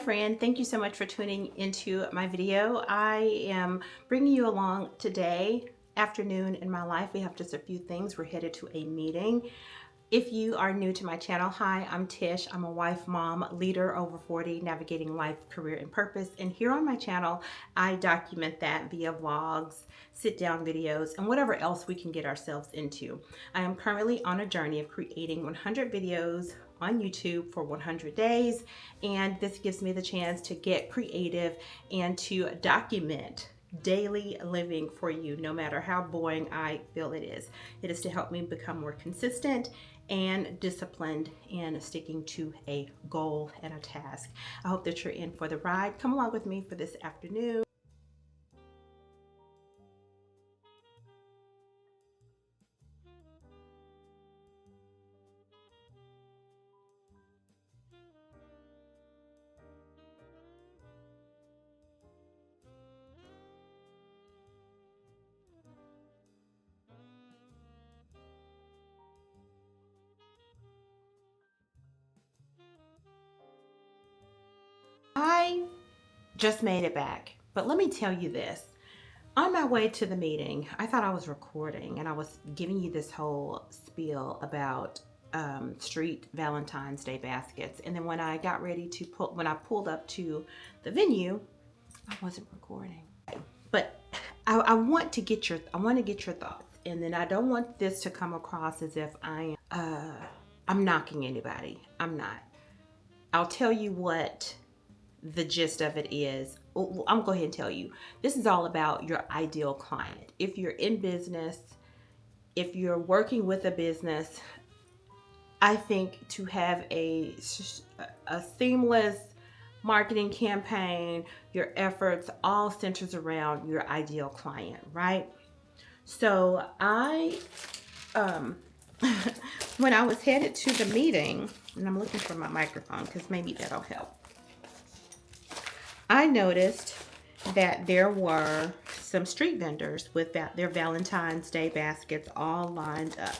friend, thank you so much for tuning into my video. I am bringing you along today, afternoon in my life. We have just a few things. We're headed to a meeting. If you are new to my channel, hi, I'm Tish. I'm a wife, mom, leader over 40, navigating life, career, and purpose. And here on my channel, I document that via vlogs, sit-down videos, and whatever else we can get ourselves into. I am currently on a journey of creating 100 videos on YouTube for 100 days, and this gives me the chance to get creative and to document daily living for you, no matter how boring I feel it is. It is to help me become more consistent and disciplined in sticking to a goal and a task. I hope that you're in for the ride. Come along with me for this afternoon. I just made it back, but let me tell you this. On my way to the meeting, I thought I was recording and I was giving you this whole spiel about street Valentine's Day baskets. And then when I got ready to when I pulled up to the venue, I wasn't recording. But I want to get your thoughts. And then I don't want this to come across as if I'm knocking anybody. I'm not. I'll tell you what the gist of it is. I'm gonna go ahead and tell you. This is all about your ideal client. If you're in business, if you're working with a business, I think to have a seamless marketing campaign, your efforts all centers around your ideal client, right? So when I was headed to the meeting, and I'm looking for my microphone because maybe that'll help, I noticed that there were some street vendors with their Valentine's Day baskets all lined up.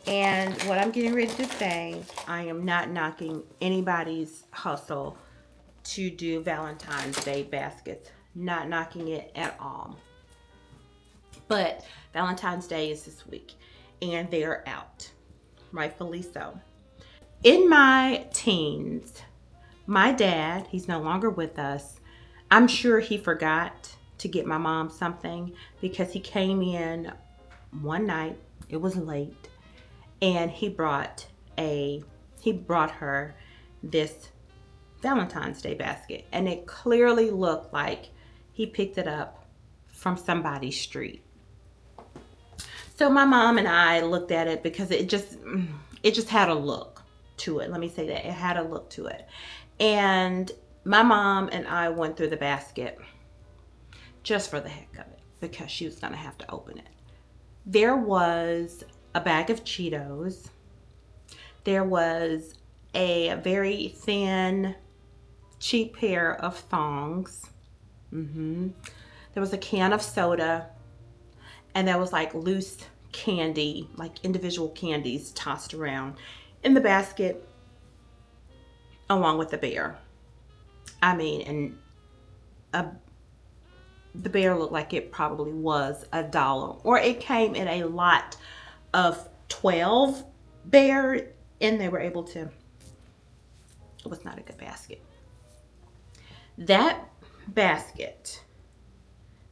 And what I'm getting ready to say, I am not knocking anybody's hustle to do Valentine's Day baskets. Not knocking it at all. But Valentine's Day is this week, and they're out, rightfully so. In my teens, my dad, he's no longer with us. I'm sure he forgot to get my mom something because he came in one night, it was late, and he brought her this Valentine's Day basket, and it clearly looked like he picked it up from somebody's street. So my mom and I looked at it because it just had a look to it. Let me say that. It had a look to it. And my mom and I went through the basket just for the heck of it because she was going to have to open it. There was a bag of Cheetos. There was a very thin, cheap pair of thongs. There was a can of soda. And there was like loose candy, like individual candies tossed around in the basket along with the bear. I mean, and the bear looked like it probably was $1, or it came in a lot of 12 bear, and they were able to, it was not a good basket. That basket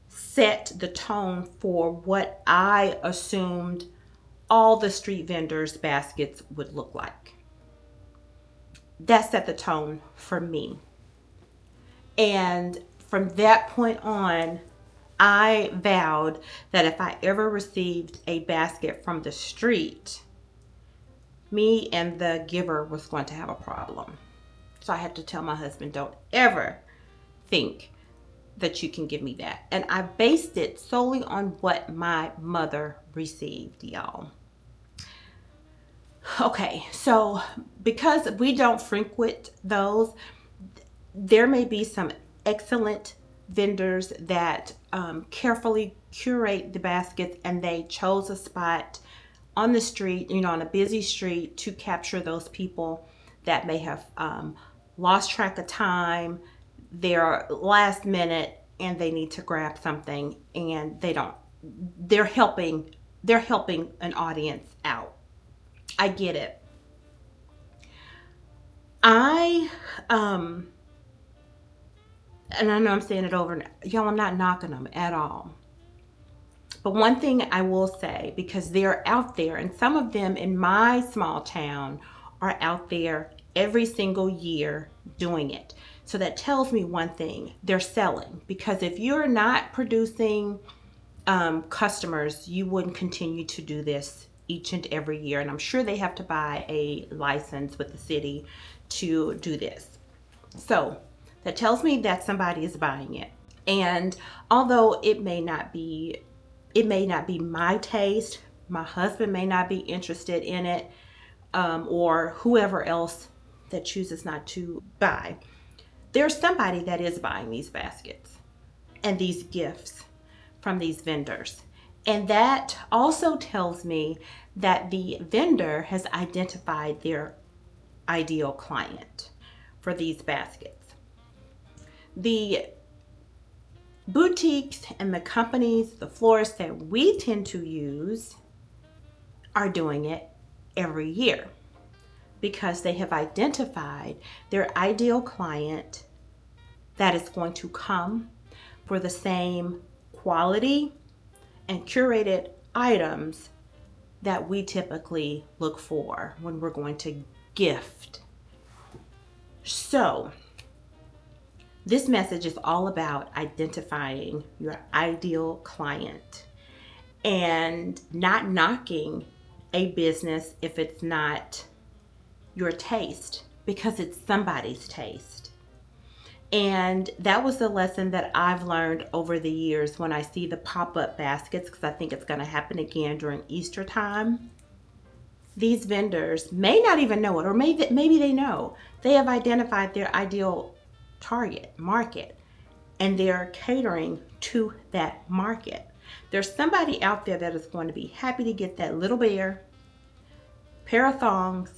set the tone for what I assumed all the street vendors' baskets would look like. That set the tone for me. And from that point on, I vowed that if I ever received a basket from the street, me and the giver was going to have a problem. So I had to tell my husband, don't ever think that you can give me that. And I based it solely on what my mother received, y'all. Okay, so because we don't frequent those, there may be some excellent vendors that carefully curate the baskets, and they chose a spot on the street, on a busy street, to capture those people that may have lost track of time, they're last minute and they need to grab something and they're helping an audience out. I get it. And I know I'm saying it over, y'all, I'm not knocking them at all. But one thing I will say, because they're out there, and some of them in my small town are out there every single year doing it. So that tells me one thing, they're selling. Because if you're not producing customers, you wouldn't continue to do this each and every year. And I'm sure they have to buy a license with the city to do this. So that tells me that somebody is buying it. And although it may not be my taste, my husband may not be interested in it, or whoever else that chooses not to buy, there's somebody that is buying these baskets and these gifts from these vendors. And that also tells me that the vendor has identified their ideal client for these baskets. The boutiques and the companies, the florists that we tend to use are doing it every year because they have identified their ideal client that is going to come for the same quality and curated items that we typically look for when we're going to gift. So this message is all about identifying your ideal client and not knocking a business if it's not your taste, because it's somebody's taste. And that was the lesson that I've learned over the years when I see the pop-up baskets, because I think it's going to happen again during Easter time. These vendors may not even know it, or maybe they know. They have identified their ideal target market and they're catering to that market. There's somebody out there that is going to be happy to get that little bear, pair of thongs,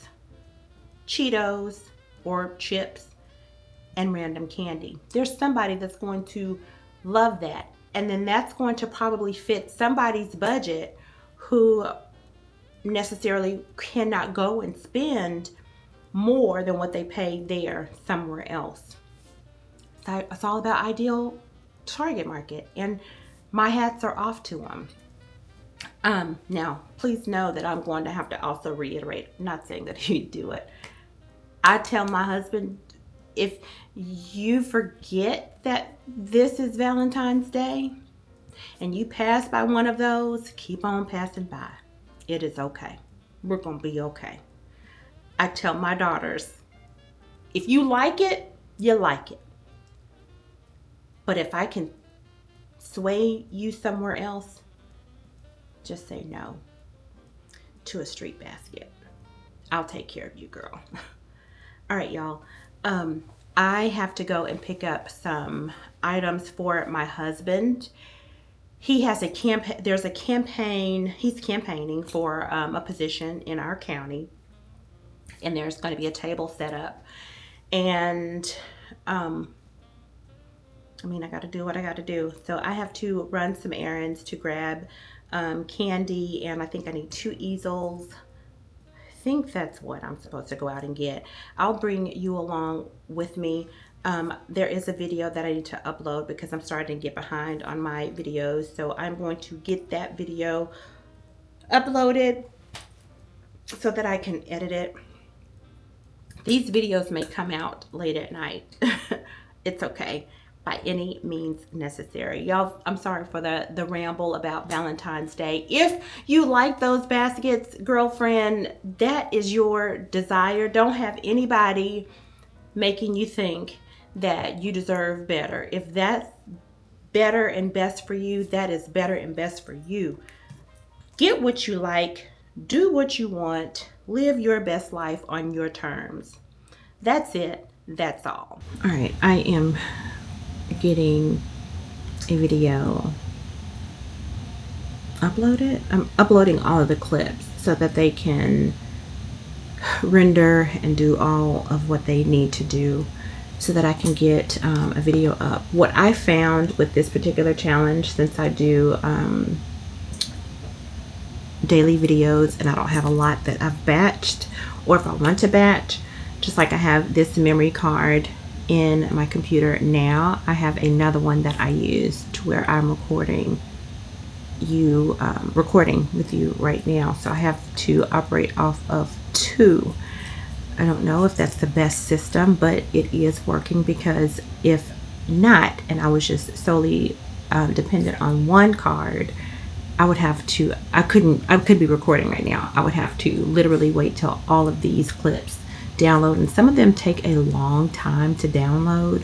Cheetos or chips, and random candy. There's somebody that's going to love that. And then that's going to probably fit somebody's budget who necessarily cannot go and spend more than what they paid there somewhere else. So it's all about ideal target market, and my hats are off to them. Now, please know that I'm going to have to also reiterate, I'm not saying that you do it. I tell my husband, if you forget that this is Valentine's Day and you pass by one of those, keep on passing by. It is okay. We're going to be okay. I tell my daughters, if you like it, you like it. But if I can sway you somewhere else, just say no to a street basket. I'll take care of you, girl. All right, y'all. I have to go and pick up some items for my husband. He has a campaign. There's a campaign. He's campaigning for a position in our county, and there's going to be a table set up. And I got to do what I got to do. So I have to run some errands to grab candy, and I think I need 2 easels. I think that's what I'm supposed to go out and get. I'll bring you along with me. There is a video that I need to upload because I'm starting to get behind on my videos. So I'm going to get that video uploaded so that I can edit it. These videos may come out late at night. It's okay. By any means necessary. Y'all, I'm sorry for the ramble about Valentine's Day. If you like those baskets, girlfriend, that is your desire. Don't have anybody making you think that you deserve better. If that's better and best for you, that is better and best for you. Get what you like, do what you want, live your best life on your terms. That's it. That's all. All right, I am getting a video uploaded. I'm uploading all of the clips so that they can render and do all of what they need to do. so that I can get a video up. What I found with this particular challenge, since I do daily videos and I don't have a lot that I've batched, or if I want to batch, just like I have this memory card in my computer now, I have another one that I use to where I'm recording with you right now. So I have to operate off of two. I don't know if that's the best system, but it is working, because if not, and I was just solely dependent on one card, I could be recording right now. I would have to literally wait till all of these clips download, and some of them take a long time to download.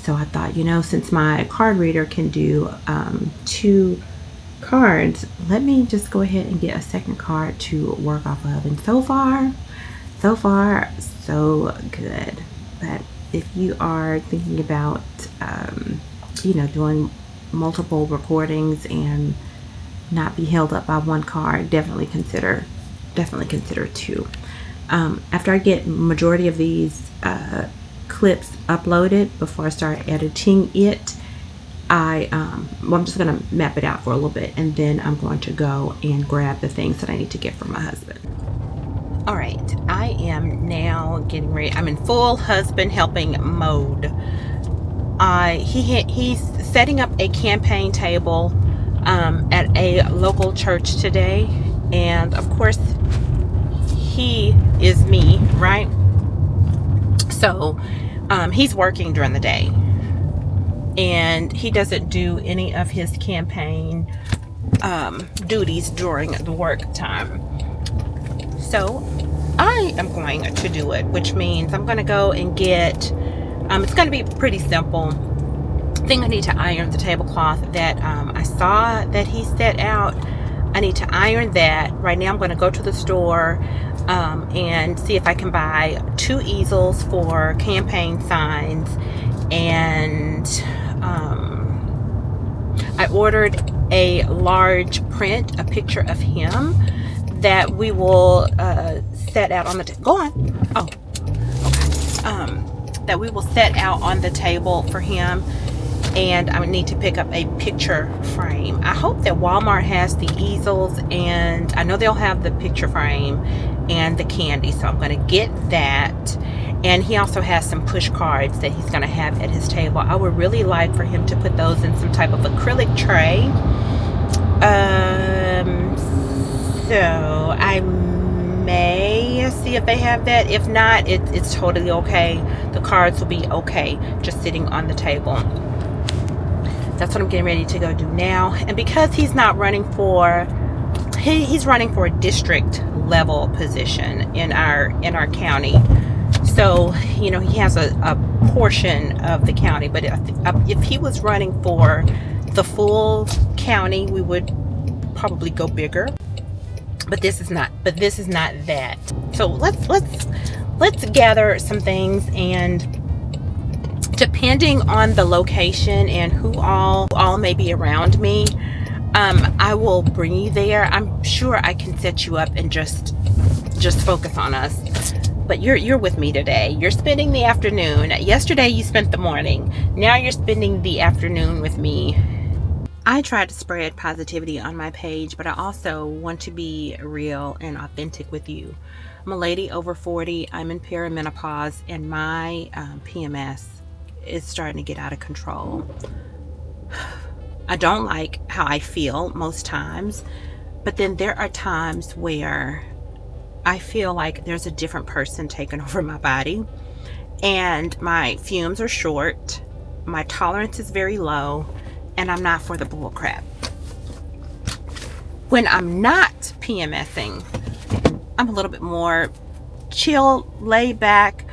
So I thought, since my card reader can do 2 cards, let me just go ahead and get a second card to work off of. And so far so good. But if you are thinking about doing multiple recordings and not be held up by one card, definitely consider 2. After I get majority of these clips uploaded, before I start editing it, I'm just gonna map it out for a little bit, and then I'm going to go and grab the things that I need to get from my husband. All right, I am now getting ready. I'm in full husband helping mode. He's setting up a campaign table at a local church today, and of course he is me, right? So he's working during the day, and he doesn't do any of his campaign duties during the work time. So I am going to do it, which means I'm going to go and get, it's going to be pretty simple. I think I need to iron the tablecloth that I saw that he set out. I need to iron that. Right now I'm going to go to the store and see if I can buy 2 easels for campaign signs. And I ordered a large print, a picture of him, that we will set out on the that we will set out on the table for him. And I would need to pick up a picture frame. I hope that Walmart has the easels, and I know they'll have the picture frame and the candy, so I'm going to get that. And he also has some push cards that he's going to have at his table. I would really like for him to put those in some type of acrylic tray. So I may see if they have that. If not, it's totally okay. The cards will be okay just sitting on the table. That's what I'm getting ready to go do now. And because he's not running for, he's running for a district level position in our county. So, he has a portion of the county. But if he was running for the full county, we would probably go bigger. But this is not that. So let's gather some things, and depending on the location and who all may be around me, I will bring you there. I'm sure I can set you up and just focus on us. But you're with me today. You're spending the afternoon. Yesterday you spent the morning. Now you're spending the afternoon with me. I try to spread positivity on my page, but I also want to be real and authentic with you. I'm a lady over 40. I'm in perimenopause, and my PMS is starting to get out of control. I don't like how I feel most times, but then there are times where I feel like there's a different person taking over my body, and my fumes are short, my tolerance is very low, and I'm not for the bull crap. When I'm not PMSing, I'm a little bit more chill, laid back,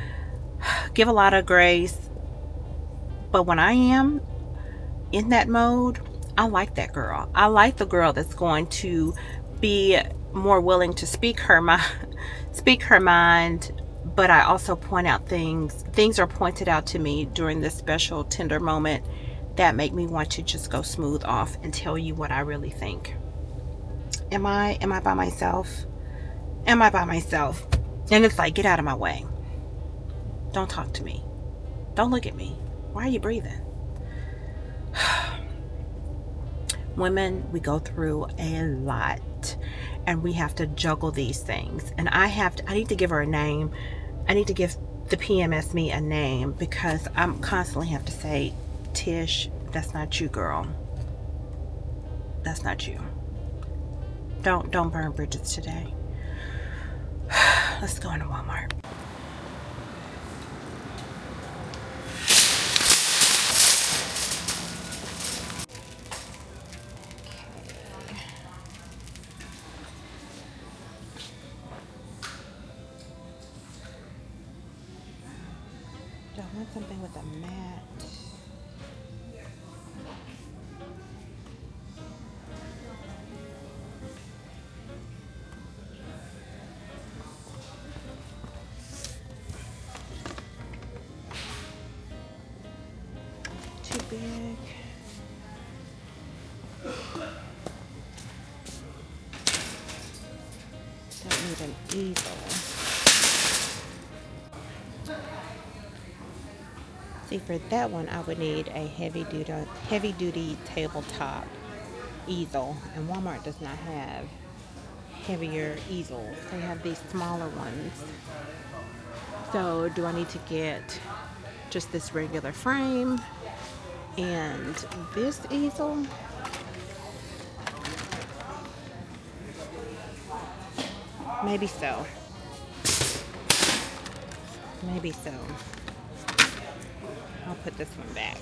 give a lot of grace. But when I am in that mode, I like that girl. I like the girl that's going to be more willing to speak her mind, but I also point out things are pointed out to me during this special tender moment that make me want to just go smooth off and tell you what I really think. Am I by myself? And it's like, get out of my way. Don't talk to me. Don't look at me. Why are you breathing? Women, we go through a lot and we have to juggle these things. And I need to give her a name. I need to give the PMS me a name because I'm constantly have to say, Tish, that's not you, girl. That's not you. Don't burn bridges today. Let's go into Walmart. Do I want something with a mat? Too big. Don't need an easel. See, for that one, I would need a heavy duty tabletop easel, and Walmart does not have heavier easels. They have these smaller ones. So, do I need to get just this regular frame and this easel? Maybe so. Maybe so. I'll put this one back.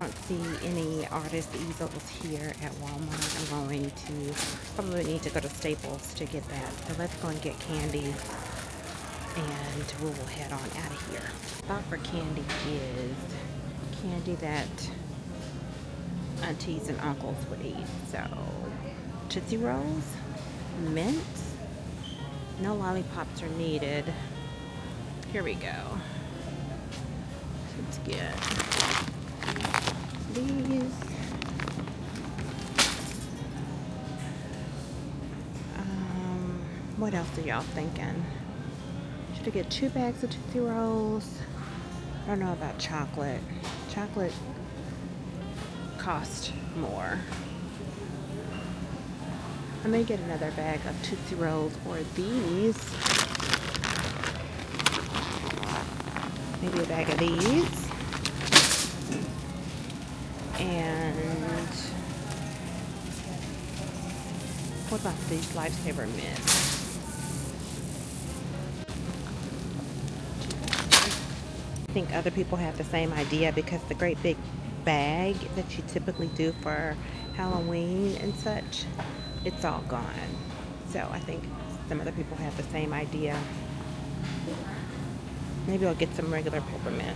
I don't see any artist easels here at Walmart. I'm going to probably need to go to Staples to get that. So let's go and get candy and we will head on out of here. Thought for candy is candy that aunties and uncles would eat. So Tootsie Rolls, mint, no lollipops are needed. Here we go. Let's get these. What else are y'all thinking? Should I get 2 bags of Tootsie Rolls? I don't know about chocolate. Chocolate costs more. I may get another bag of Tootsie Rolls or these. Maybe a bag of these. And what about these Lifesaver mints? I think other people have the same idea because the great big bag that you typically do for Halloween and such, it's all gone. So I think some other people have the same idea. Maybe I'll get some regular peppermints.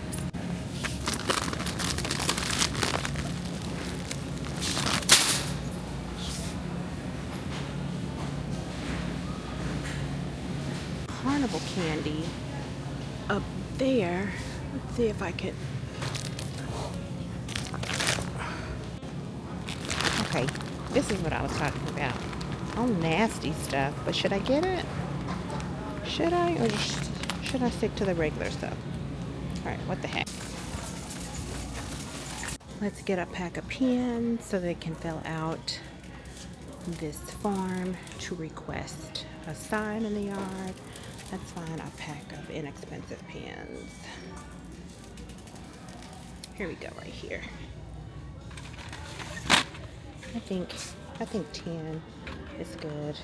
Carnival candy up there. Let's see if I can. Okay, this is what I was talking about. Oh, nasty stuff. But should I get it? Should I? Or should I stick to the regular stuff? Alright, what the heck. Let's get a pack of pens so they can fill out this form to request a sign in the yard. Let's find a pack of inexpensive pens. Here we go, right here. I think 10 is good.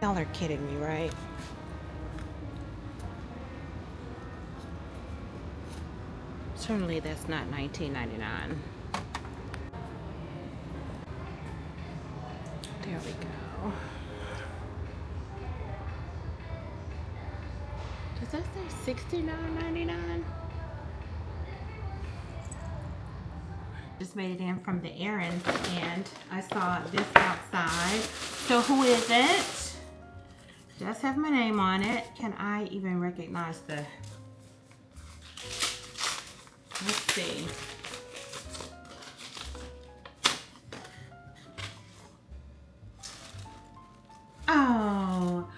Y'all are kidding me, right? Certainly that's not $19.99. There we go. Does that say $69.99? Just made it in from the errands and I saw this outside. So who is it? Does have my name on it. Can I even recognize the... Let's see. Oh,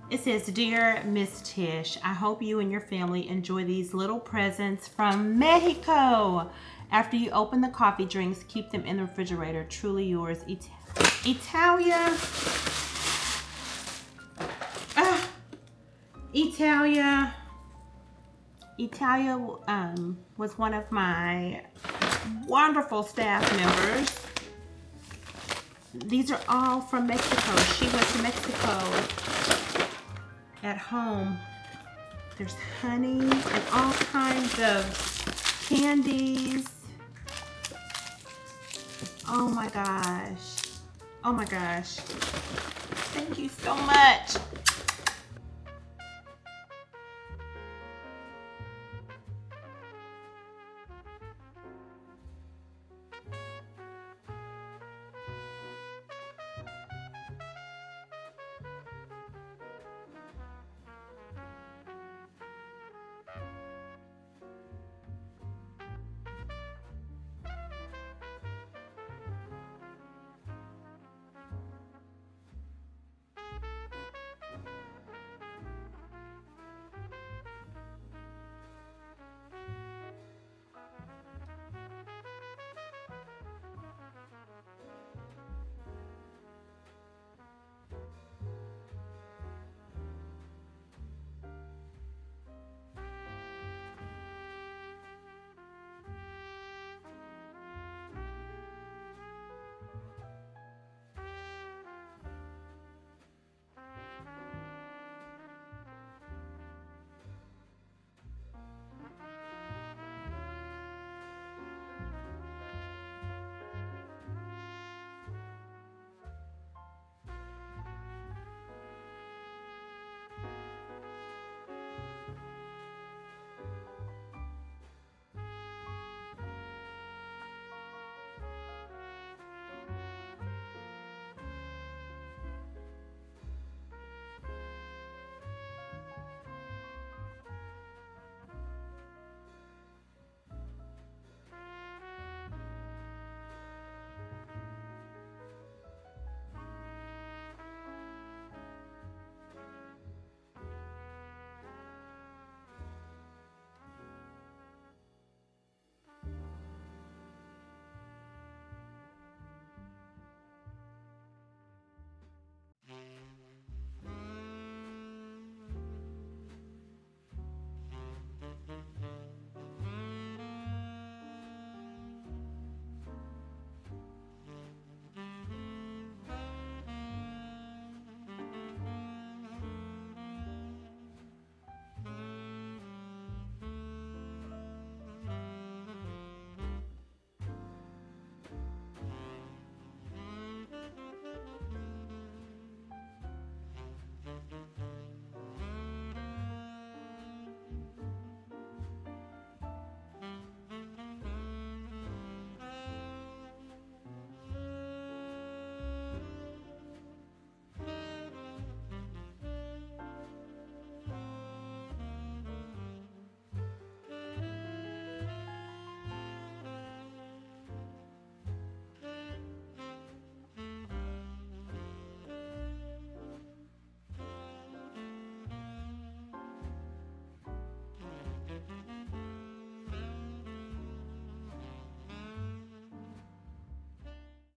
it says, "Dear Miss Tish, I hope you and your family enjoy these little presents from Mexico. After you open the coffee drinks, keep them in the refrigerator. Truly yours, Italia." Italia was one of my wonderful staff members. These are all from Mexico. She went to Mexico at home. There's honey and all kinds of candies. Oh my gosh. Oh my gosh. Thank you so much.